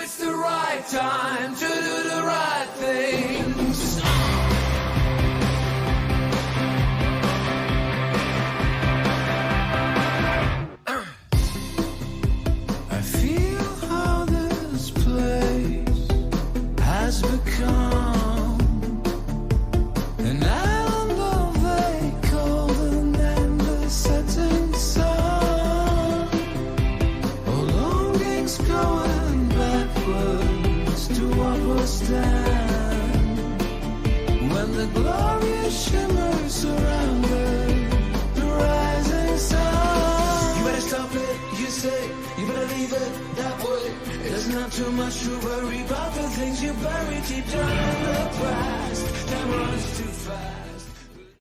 it's the right time to do the right things. I feel how this place has become an island of a cold and endless setting sun. Oh, longings going backwards to what was then, when the glorious shimmer surrounded the rising sun. You better stop it, you say, you better leave it that way. It's not too much to worry about the things you bury deep down in the past. Time runs too fast.